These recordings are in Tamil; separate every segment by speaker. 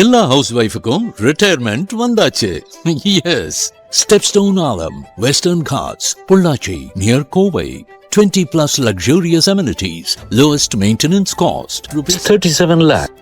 Speaker 1: எல்லா ஹவுஸ் வைஃபுக்கும் ரிட்டையர்மெண்ட் வந்தாச்சு. Yes, stepstone Aalam, western ghats, Pollachi near Kovai. 20 plus luxurious amenities, lowest maintenance cost, ₹37 lakh.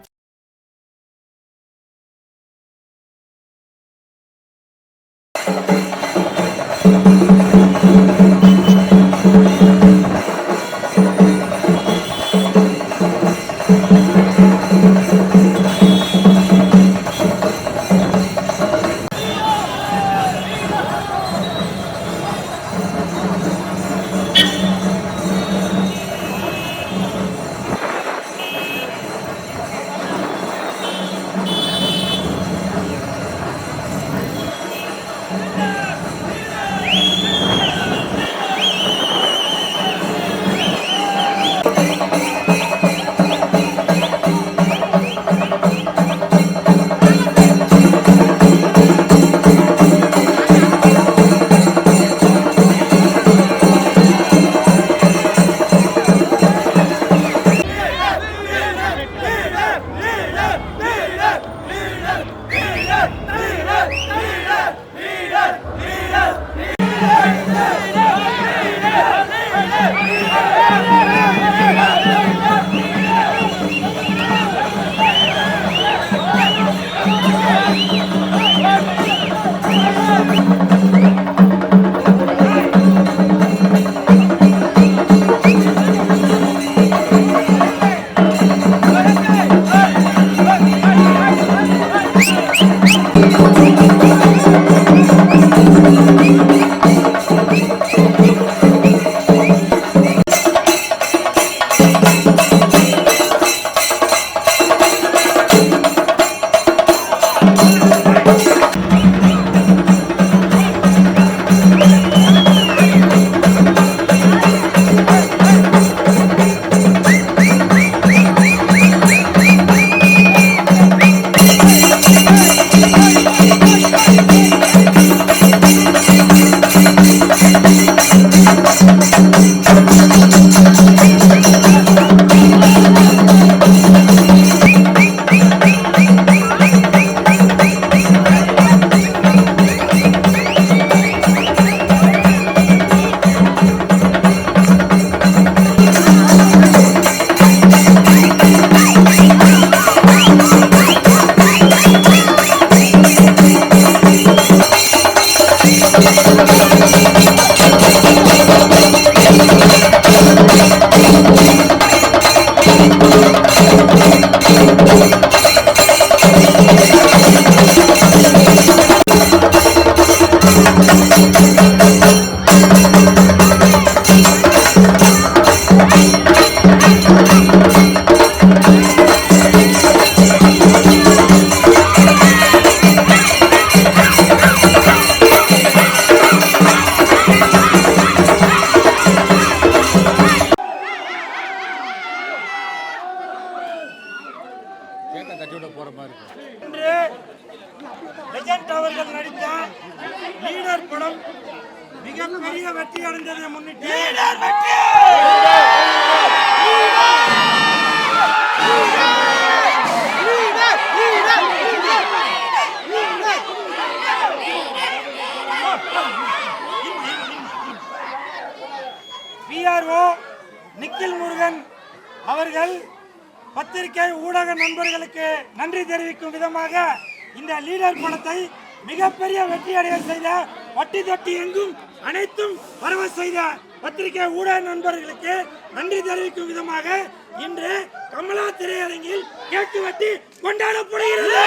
Speaker 2: Legend அவர்கள் நடித்த லீடர் படம் மிகப்பெரிய வெற்றி அடைந்ததை முன்னிட்டு PRO நிக்கில் முருகன் அவர்கள் பத்திரிகை ஊடக நண்பர்களுக்கு நன்றி தெரிவிக்கும் விதமாக இந்த லீடர் படத்தை மிகப்பெரிய வெற்றி அடைய செய்த வட்டி தொட்டி எங்கும் அனைத்தும் வரவ செய்த பத்திரிகை ஊடக நண்பர்களுக்கு நன்றி தெரிவிக்கும் விதமாக இன்று கமலா திரையரங்கில் கேக்கு வெட்டி கொண்டாடப்படுகிறது.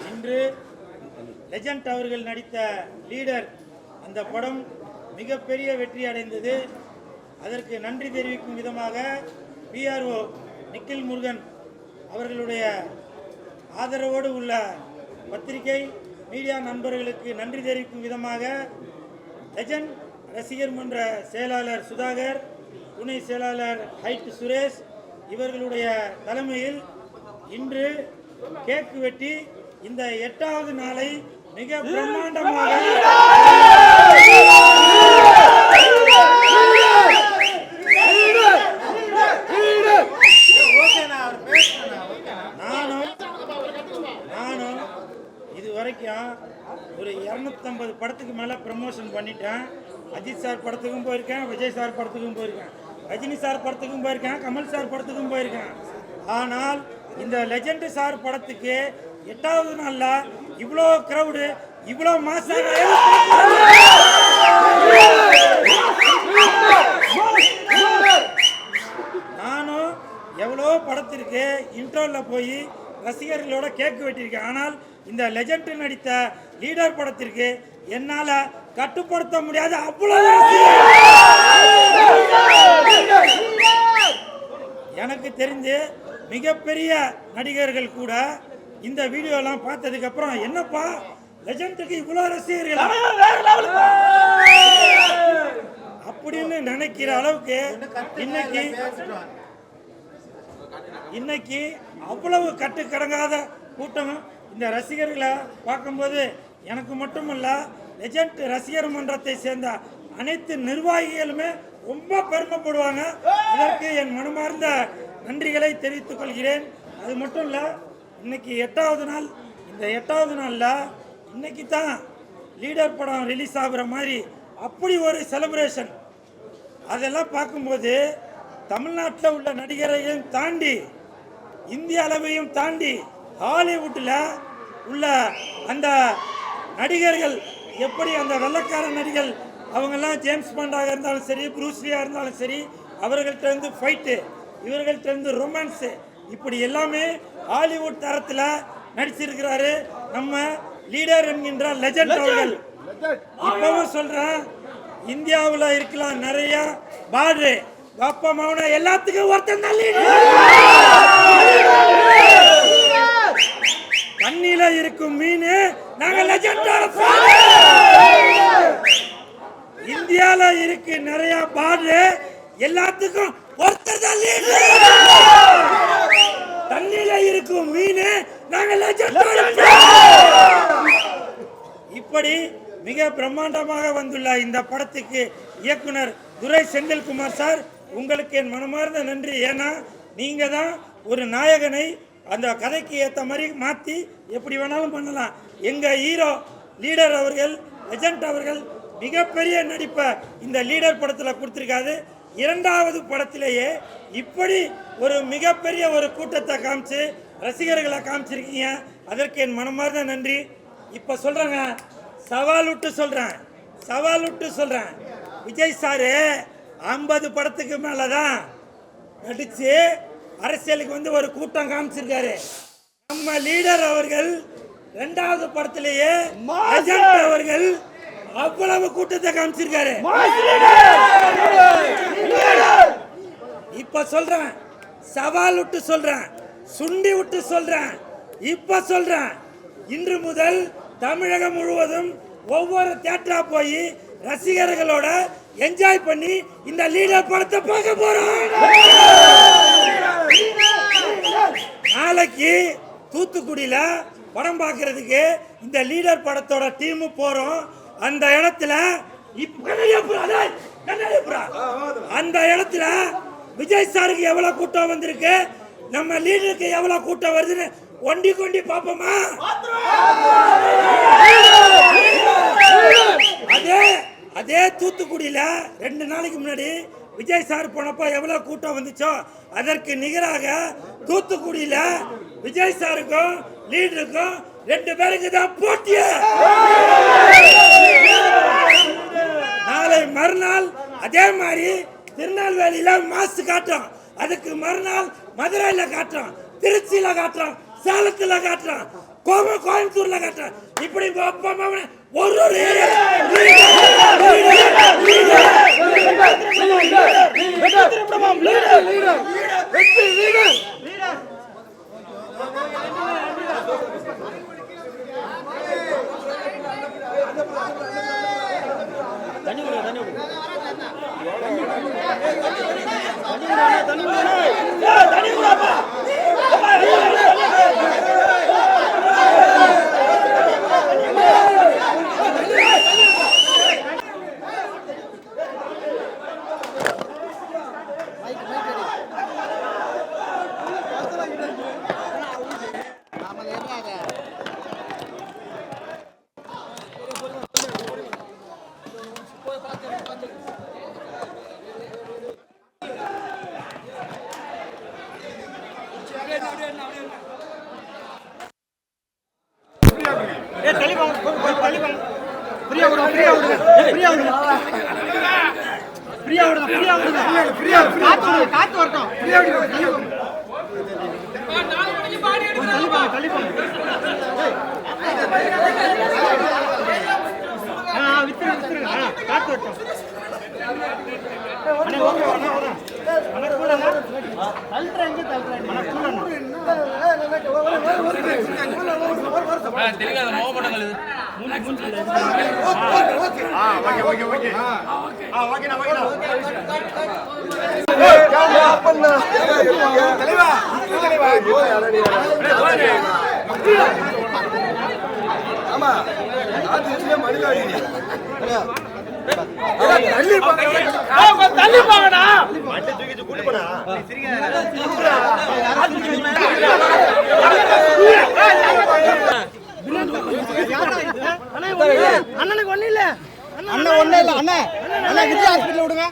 Speaker 2: இன்று லெஜண்ட் அவர்கள் நடித்த லீடர் அந்த படம் மிகப்பெரிய வெற்றி அடைந்தது. அதற்கு நன்றி தெரிவிக்கும் விதமாக பிஆர்ஓ நிக்கில் முருகன் அவர்களுடைய ஆதரவோடு உள்ள பத்திரிகை மீடியா நண்பர்களுக்கு நன்றி தெரிவிக்கும் விதமாக லெஜண்ட் ரசிகர் மன்ற செயலாளர் சுதாகர், துணை செயலாளர் ஹைட் சுரேஷ் இவர்களுடைய தலைமையில் இன்று கேக் வெட்டி இந்த 8வது நாளை மிக பிரம்மாண்டமாக நானும் இதுவரைக்கும் ஒரு 250 படத்துக்கு மேல ப்ரமோஷன் பண்ணிட்டேன். அஜித் சார் படத்துக்கும் போயிருக்கேன், விஜய் சார் படத்துக்கும் போயிருக்கேன், ரஜினி சார் படத்துக்கும் போயிருக்கேன், கமல் சார் படத்துக்கும் போயிருக்கேன். ஆனால் இந்த லெஜண்ட் சார் படத்துக்கு 8வது நாள்ல இவ்வளோ கிரவுடு, இவ்வளோ மாசாக நானும் எவ்வளோ படத்திற்கு இன்ட்ரோவில் போய் ரசிகர்களோட கேக்கு வெட்டியிருக்கேன். ஆனால் இந்த லெஜண்ட் நடித்த லீடர் படத்திற்கு என்னால் கட்டுப்படுத்த முடியாத அவ்வளவு எனக்கு தெரிஞ்சு மிகப்பெரிய நடிகர்கள் கூட இந்த வீடியோலாம் பார்த்ததுக்கு அப்புறம் என்னப்பா லெஜண்டுக்கு இவ்வளவு ரசிகர்கள் அப்படின்னு நினைக்கிற அளவுக்கு இன்னைக்கு அவ்வளவு கட்டுக்கடங்காத கூட்டம். இந்த ரசிகர்களை பார்க்கும்போது எனக்கு மட்டுமல்ல, லெஜண்ட் ரசிகர் மன்றத்தை சேர்ந்த அனைத்து நிர்வாகிகளுமே ரொம்ப பெருமைப்படுவாங்க. அதற்கு என் மனமார்ந்த நன்றிகளை தெரிவித்துக் கொள்கிறேன். அது மட்டும் இல்லை, இன்னைக்கு 8வது நாள். இந்த 8வது நாளில் இன்னைக்கு தான் லீடர் படம் ரிலீஸ் ஆகுற மாதிரி அப்படி ஒரு செலிப்ரேஷன். அதெல்லாம் பார்க்கும்போது தமிழ்நாட்டில் உள்ள நடிகரையும் தாண்டி, இந்திய அளவையும் தாண்டி, ஹாலிவுட்டில் உள்ள அந்த நடிகர்கள் எப்படி அந்த வெள்ளக்கார நடிகர்கள் அவங்கெல்லாம் ஜேம்ஸ் பாண்டாக இருந்தாலும் சரி, ப்ரூஸ்லியாக இருந்தாலும் சரி, அவர்கள்ட்ட இருந்து ஃபைட்டு, இவர்கள்ட்ட இருந்து ரொமான்ஸு, இப்படி எல்லாமே ஹாலிவுட் தரத்தில் நடிச்சிருக்கிறாரு நம்ம லீடர் என்கின்ற லெஜண்ட் அவர்கள். இப்பவும் சொல்றேன், இந்தியாவில் இருக்கலாம் நிறைய பாடு அப்பா மௌன எல்லாத்துக்கும் ஒருத்தன் தான் லீடர். தண்ணியில இருக்கும் மீன் நாங்க லெஜண்டோட இந்தியால இருக்கு நிறைய பாடு எல்லாத்துக்கும் ஒருத்தர் தான் லீடர். தண்ணியில இருக்கும் மீன் நாங்க லெஜண்டோட. இப்படி மிக பிரம்மாண்டமாக வந்துள்ள இந்த படத்துக்கு இயக்குனர் துரை செந்தில்குமார் சார், உங்களுக்கு என் மனமார்ந்த நன்றி. ஏன்னா நீங்க தான் ஒரு நாயகனை அந்த கதைக்கு ஏற்ற மாதிரி மாற்றி எப்படி வேணாலும் பண்ணலாம். எங்கள் ஹீரோ லீடர் அவர்கள், லெஜண்ட் அவர்கள் மிகப்பெரிய நடிப்பை இந்த லீடர் படத்தில் கொடுத்துருக்காரு. 2வது படத்திலேயே இப்படி ஒரு மிகப்பெரிய ஒரு கூட்டத்தை காமிச்சு ரசிகர்களை காமிச்சிருக்கீங்க. அதற்கு என் மனமார்ந்த நன்றி. இப்போ சொல்கிறேங்க, சவால் விட்டு சொல்கிறேன், விஜய் சாரு 50 படத்துக்கு மேலே தான் நடித்து அரசியலுக்கு வந்து ஒரு கூட்டம் காமிச்சிருக்காரு. நம்ம லீடர் அவர்கள் இரண்டாவது படத்திலேயே அஜெண்ட் அவர்கள் அவ்வளவு கூட்டத்தை காமிச்சிருக்காரு. இப்ப சொல்றேன், சவால் விட்டு சொல்றேன், சுண்டி விட்டு சொல்றேன், இப்ப சொல்றேன், இன்று முதல் தமிழகம் முழுவதும் ஒவ்வொரு தியேட்டரா போய் ரசிகர்களோட என்ஜாய் பண்ணி இந்த லீடர் படத்தை பார்க்க போறோம். நாளைக்கு தூத்துக்குடியில படம் பார்க்கறதுக்கு இந்த லீடர் படத்தோட டீம் போறோம். அந்த இடத்துல அந்த இடத்துல விஜய் சாருக்கு எவ்வளவு கூட்டம் வந்திருக்கு, நம்ம லீடருக்கு எவ்வளவு கூட்டம் வருதுன்னு ஒண்டி கொண்டி பாப்போமா? அதே தூத்துக்குடியில 2 நாளைக்கு முன்னாடி விஜய் சார் போனப்ப எவ்வளவு கூட்டம் வந்துச்சோ அதற்கு நிகராக தூத்துக்குடியில விஜய் சாருக்கும் லீடருக்கும் 2 பேருக்கு தான் போட்டிய. நாளை மறுநாள் அதே மாதிரி திருநெல்வேலியில மாசு காட்டுறோம், அதுக்கு மறுநாள் மதுரையில காட்டுறோம், திருச்சியில காட்டுறோம், சேலத்துல காட்டுறோம், கோயம்புத்தூர்ல காட்டுறோம். இப்படி ஒரு காத்து வரட்டும். அண்ணனுக்கு ஒண்ணு இல்ல, அண்ணன் ஒண்ணு இல்ல, அண்ணன் விஜய் ஹாஸ்பிட்டல் விடுங்க.